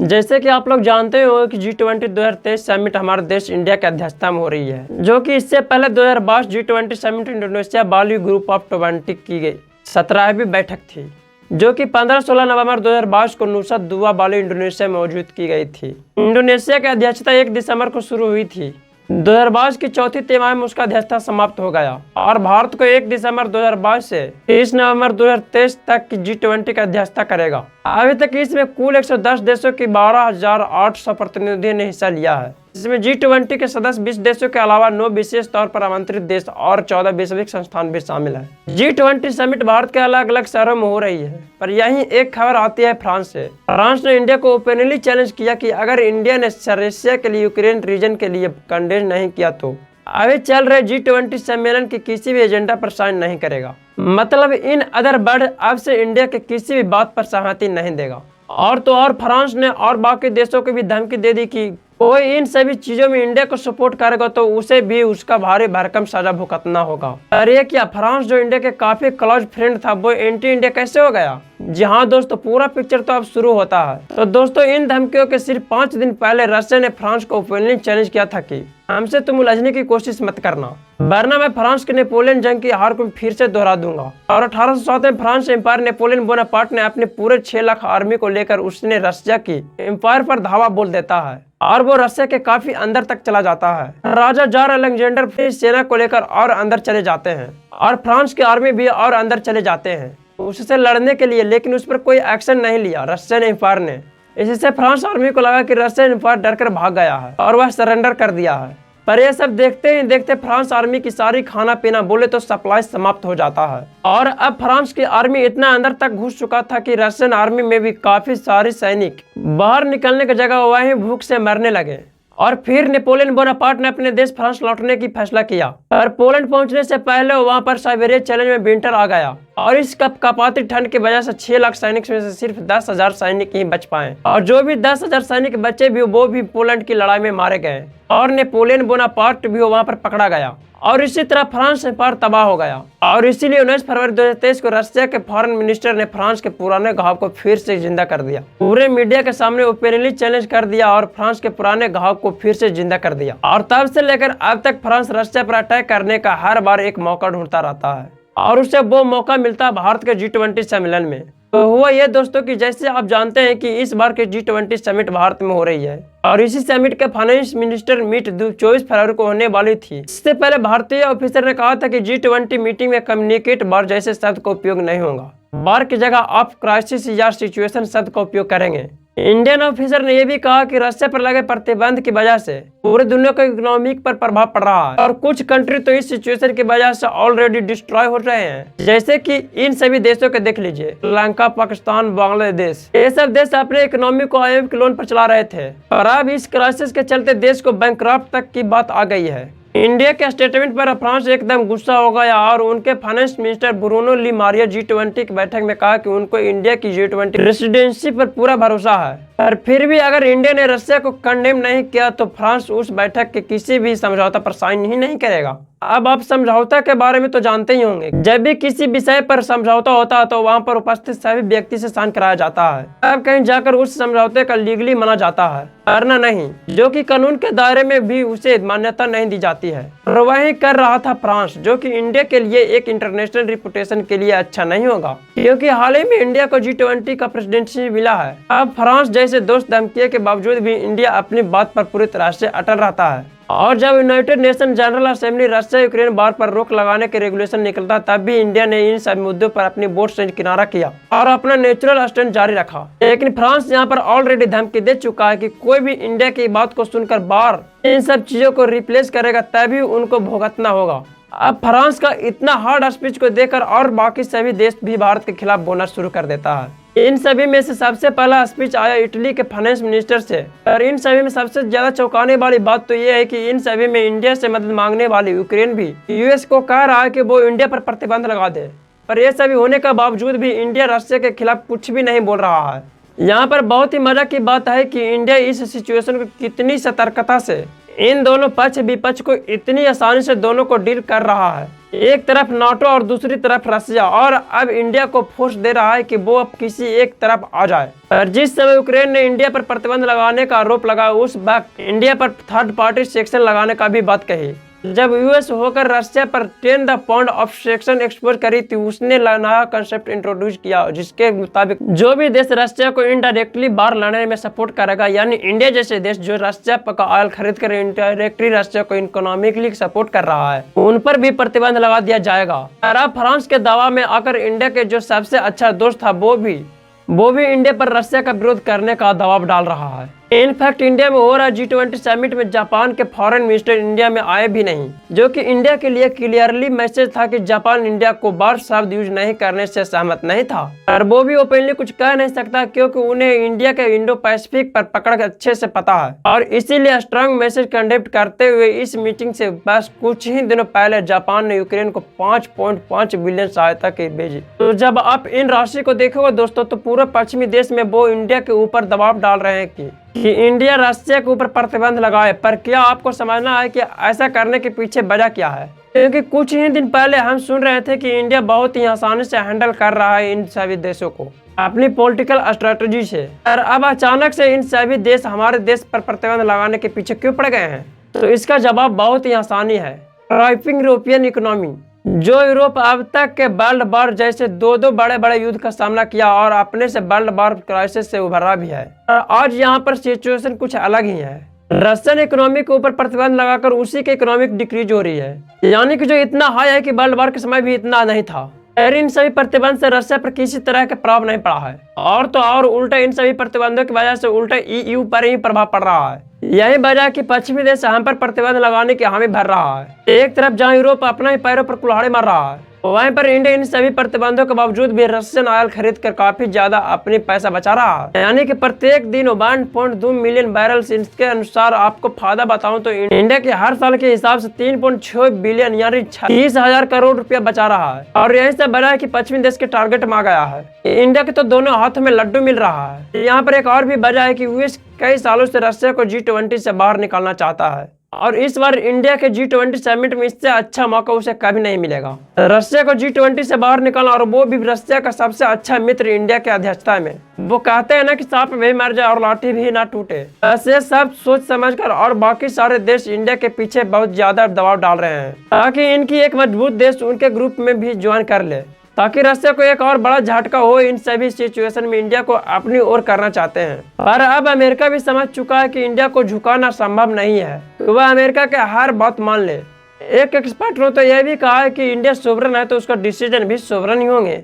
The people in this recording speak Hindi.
जैसे कि आप लोग जानते हो कि G20 2023 समिट हमारे देश इंडिया की अध्यक्षता में हो रही है, जो कि इससे पहले 2022 G20 summit Indonesia Bali group of 20 की गई 17वीं बैठक थी, जो कि 15-16 नवंबर 2022 को नुसा दुआ बाली इंडोनेशिया में मौजूद की गई थी। इंडोनेशिया की अध्यक्षता 1 दिसंबर को शुरू हुई थी। 2022 की चौथी तिमाही में उसका अध्यक्षता समाप्त हो गया और भारत को 1 दिसंबर 2022 से 30 नवंबर 2023 तक की G20 की अध्यक्षता करेगा। अभी तक इसमें कुल 110 देशों की 12,800 प्रतिनिधियों ने हिस्सा लिया है, जिसमें G20 के सदस्य 20 देशों के अलावा 9 विशेष तौर पर आमंत्रित देश और 14 वैश्विक संस्थान भी शामिल है। G20 समिट भारत के अलग अलग शहरों में हो रही है, पर यहीं एक खबर आती है फ्रांस से। फ्रांस ने इंडिया को ओपनली चैलेंज किया कि अगर इंडिया ने रशिया के लिए यूक्रेन रीजन के लिए कंडेम नहीं किया तो अभी चल रहे G20 सम्मेलन के किसी भी एजेंडा पर साइन नहीं करेगा। मतलब इन अदर वर्ड अब से इंडिया के किसी भी बात पर सहमति नहीं देगा। और तो और फ्रांस ने और बाकी देशों को भी धमकी दे दी कि कोई इन सभी चीजों में इंडिया को सपोर्ट करेगा तो उसे भी उसका भारी भरकम सजा भुगतना होगा। अरे क्या फ्रांस जो इंडिया के काफी क्लोज फ्रेंड था वो एंटी इंडिया कैसे हो गया? जी हाँ दोस्तों, पूरा पिक्चर तो अब शुरू होता है। तो दोस्तों, इन धमकियों के सिर्फ 5 दिन पहले रशिया ने फ्रांस को ओपनली चैलेंज किया था कि हमसे तुम उलझने की कोशिश मत करना, वरना मैं फ्रांस के नेपोलियन जंग की हार को फिर से दोहरा दूंगा। और 1807 में फ्रांस एम्पायर नेपोलियन बोनापार्ट ने अपने पूरे 6 लाख आर्मी को लेकर उसने रशिया की एम्पायर पर धावा बोल देता है और वो रशिया के काफी अंदर तक चला जाता है। राजा जार अलेक्जेंडर अपनी सेना को लेकर और अंदर चले जाते हैं और फ्रांस की आर्मी भी और अंदर चले जाते हैं उससे लड़ने के लिए, लेकिन उस पर कोई एक्शन नहीं लिया रशियन एम्पायर ने। इससे फ्रांस आर्मी को लगा कि रशियन एम्पायर डरकर भाग गया है और वह सरेंडर कर दिया है। पर यह सब देखते ही देखते फ्रांस आर्मी की सारी खाना पीना बोले तो सप्लाई समाप्त हो जाता है और अब फ्रांस की आर्मी इतना अंदर तक घुस चुका था कि रशियन आर्मी में भी काफी सारे सैनिक बाहर निकलने की जगह वहीं भूख से मरने लगे। और फिर नेपोलियन बोनापार्ट ने अपने देश फ्रांस लौटने की फैसला किया और पोलैंड पहुंचने से पहले वहां पर साइबेरिया चैलेंज में विंटर आ गया और इस कपकपाती ठंड की वजह से 6 लाख सैनिक में से सिर्फ 10,000 सैनिक ही बच पाए और जो भी 10,000 सैनिक बचे भी वो भी पोलैंड की लड़ाई में मारे गए और नेपोलियन बोनापार्ट भी वहां पर पकड़ा गया और इसी तरह फ्रांस एम्पायर तबाह हो गया। और इसीलिए 19 फरवरी 2023 को रशिया के फॉरेन मिनिस्टर ने फ्रांस के पुराने घाव को फिर से जिंदा कर दिया, पूरे मीडिया के सामने ओपनली चैलेंज कर दिया और फ्रांस के पुराने घाव को फिर से जिंदा कर दिया। और तब से लेकर अब तक फ्रांस रशिया पर अटैक करने का हर बार एक मौका ढूंढता रहता है और उसे वो मौका मिलता है भारत के G20 सम्मेलन में। तो हुआ ये दोस्तों कि जैसे आप जानते हैं कि इस बार के G20 समिट भारत में हो रही है और इसी समिट के फाइनेंस मिनिस्टर मीट 24 फरवरी को होने वाली थी। इससे पहले भारतीय ऑफिसर ने कहा था कि G20 मीटिंग में कम्युनिकेट बार जैसे शब्द का उपयोग नहीं होगा, बार की जगह ऑफ क्राइसिस या सिचुएशन शब्द का उपयोग करेंगे। इंडियन ऑफिसर ने यह भी कहा कि रशिया पर लगे प्रतिबंध की वजह से पूरे दुनिया को इकोनॉमिक पर प्रभाव पड़ रहा है और कुछ कंट्री तो इस सिचुएशन की वजह से ऑलरेडी डिस्ट्रॉय हो रहे हैं, जैसे कि इन सभी देशों के देख लीजिए, श्रीलंका, पाकिस्तान, बांग्लादेश। ये सब देश अपने इकोनॉमी को IMF के लोन पर चला रहे थे और अब इस क्राइसिस के चलते देश को बैंकक्रप्ट तक की बात आ गई है। इंडिया के स्टेटमेंट पर फ्रांस एकदम गुस्सा हो गया और उनके फाइनेंस मिनिस्टर ब्रूनो ली मारिया G20 की बैठक में कहा कि उनको इंडिया की G20 रेसिडेंसी पर पूरा भरोसा है और फिर भी अगर इंडिया ने रशिया को कंडेम नहीं किया तो फ्रांस उस बैठक के किसी भी समझौता पर साइन ही नहीं करेगा। अब आप समझौता के बारे में तो जानते ही होंगे, जब भी किसी विषय पर समझौता होता है तो वहां पर उपस्थित सभी व्यक्ति से साइन कराया जाता है, अब कहीं जाकर उस समझौते का लीगली माना जाता है, वरना नहीं, जो कि कानून के दायरे में भी उसे मान्यता नहीं दी जाती है। और वही कर रहा था फ्रांस, जो कि इंडिया के लिए एक इंटरनेशनल रिपुटेशन के लिए अच्छा नहीं होगा, क्योंकि हाल ही में इंडिया को G20 का प्रेसिडेंसी मिला है। अब फ्रांस जैसे दोस्त धमकी के बावजूद भी इंडिया अपनी बात पर पूरी तरह से अटल रहता है और जब United nation general assembly Russia Ukraine वार पर रोक लगाने के रेगुलेशन निकलता तब भी इंडिया ने इन सब मुद्दों पर अपनी बोट से किनारा किया और अपना नेचुरल स्टैंड जारी रखा। लेकिन फ्रांस यहाँ पर ऑलरेडी धमकी दे चुका है कि कोई भी इंडिया की बात को सुनकर बार इन सब चीजों को रिप्लेस करेगा तभी उनको भुगतना होगा। अब फ्रांस का इतना हार्ड स्पीच को देखकर और बाकी सभी देश भी भारत के खिलाफ बोलना शुरू कर देता है। इन सभी में से सबसे पहला स्पीच आया इटली के फाइनेंस मिनिस्टर से और इन सभी में सबसे ज्यादा चौंकाने वाली बात तो यह है कि इन सभी में इंडिया से मदद मांगने वाली यूक्रेन भी US को कह रहा है कि वो इंडिया पर प्रतिबंध लगा दे, पर यह सभी होने के बावजूद भी इंडिया रशिया के खिलाफ कुछ भी नहीं बोल रहा है। यहाँ पर बहुत ही मजा की बात है कि इंडिया इस सिचुएशन को कितनी सतर्कता से इन दोनों पक्ष विपक्ष को इतनी आसानी से दोनों को डील कर रहा है। एक तरफ नाटो और दूसरी तरफ रशिया, और अब इंडिया को फोर्स दे रहा है कि वो अब किसी एक तरफ आ जाए। और जिस समय यूक्रेन ने इंडिया पर प्रतिबंध लगाने का आरोप लगाया, उस वक्त इंडिया पर थर्ड पार्टी सेक्शन लगाने का भी बात कही। जब यूएस होकर रशिया पर 10 the pound of section expose करी थी, उसने नया कंसेप्ट इंट्रोड्यूस किया जिसके मुताबिक जो भी देश रशिया को इनडायरेक्टली बाहर लाने में सपोर्ट करेगा, यानी इंडिया जैसे देश जो रशिया का ऑयल खरीद कर इनडायरेक्टली रशिया को इकोनॉमिकली सपोर्ट कर रहा है, उन पर भी प्रतिबंध लगा दिया जाएगा। और अब फ्रांस के दावा में आकर इंडिया के जो सबसे अच्छा दोस्त था वो भी इंडिया पर रशिया का विरोध करने का दबाव डाल रहा है। इनफैक्ट इंडिया में हो रहा G20 समिट में जापान के फॉरेन मिनिस्टर इंडिया में आए भी नहीं, जो कि इंडिया के लिए क्लियरली मैसेज था कि जापान इंडिया को बार शब्द यूज नहीं करने से सहमत नहीं था। और वो भी ओपनली कुछ कह नहीं सकता क्योंकि उन्हें इंडिया के इंडो पैसिफिक पर पकड़ अच्छे से पता है, और इसीलिए स्ट्रांग मैसेज कंडक्ट करते हुए इस मीटिंग से बस कुछ ही दिनों पहले जापान ने यूक्रेन को 5.5 बिलियन सहायता की भेजी। तो जब आप इन राशि को देखोगे दोस्तों, तो पूरे पश्चिमी देश में वो इंडिया के ऊपर दबाव डाल रहे हैं कि इंडिया रशिया के ऊपर प्रतिबंध लगाए। पर क्या आपको समझना है कि ऐसा करने के पीछे वजह क्या है? क्योंकि कुछ ही दिन पहले हम सुन रहे थे कि इंडिया बहुत ही आसानी से हैंडल कर रहा है इन सभी देशों को अपनी पॉलिटिकल स्ट्रेटजी से, और अब अचानक से इन सभी देश हमारे देश पर प्रतिबंध लगाने के पीछे क्यों पड़ गए हैं? तो इसका जवाब बहुत ही आसानी है, राइपिंग यूरोपियन इकोनॉमी। जो यूरोप अब तक के वर्ल्ड वॉर जैसे दो बड़े बड़े युद्ध का सामना किया और अपने से वर्ल्ड वॉर क्राइसिस से उभरा भी है, और आज यहाँ पर सिचुएशन कुछ अलग ही है। रशियन इकोनॉमी के ऊपर प्रतिबंध लगाकर उसी की इकोनॉमिक डिक्रीज हो रही है, यानी कि जो इतना हाई है कि वर्ल्ड वॉर के समय भी इतना नहीं था। इन सभी प्रतिबंध से रशिया पर किसी तरह का प्रभाव नहीं पड़ा है, और तो और उल्टा इन सभी प्रतिबंधों की वजह से उल्टा EU पर ही प्रभाव पड़ रहा है। यही वजह कि पश्चिमी देश हम पर प्रतिबंध लगाने की हामी भर रहा है। एक तरफ जहां यूरोप अपना ही पैरों पर कुल्हाड़ी मार रहा है, वहीं पर इंडिया इन सभी प्रतिबंधों के बावजूद भी रशियन ऑयल खरीद कर काफी ज्यादा अपनी पैसा बचा रहा है, यानी कि प्रत्येक दिन 1.2 मिलियन बैरल्स। इसके अनुसार आपको फायदा बताऊं तो इंडिया के हर साल के हिसाब से 3.6 बिलियन यानी 30,000 करोड़ रुपया बचा रहा है, और यही से बड़ा है कि पश्चिमी देश के टारगेट में आ गया है। इंडिया के तो दोनों हाथों में लड्डू मिल रहा है। यहाँ पर एक और भी वजह है कि यूएस कई सालों से रशिया को G20 से बाहर निकालना चाहता है, और इस बार इंडिया के G20 समिट में इससे अच्छा मौका उसे कभी नहीं मिलेगा। रशिया को G20 से बाहर निकालना, और वो भी रशिया का सबसे अच्छा मित्र इंडिया के अध्यक्षता में। वो कहते हैं ना कि सांप भी मर जाए और लाठी भी ना टूटे। ऐसे सब सोच समझकर और बाकी सारे देश इंडिया के पीछे बहुत ज्यादा दबाव डाल रहे हैं ताकि इनकी एक मजबूत देश उनके ग्रुप में भी ज्वाइन कर ले, ताकि रशिया को एक और बड़ा झटका हो। इन सभी सिचुएशन में इंडिया को अपनी ओर करना चाहते हैं, पर अब अमेरिका भी समझ चुका है कि इंडिया को झुकाना संभव नहीं है, तो वह अमेरिका के हर बात मान ले। एक एक्सपर्ट ने तो यह भी कहा है कि इंडिया सोवरेन है तो उसका डिसीजन भी सोवरेन ही होंगे।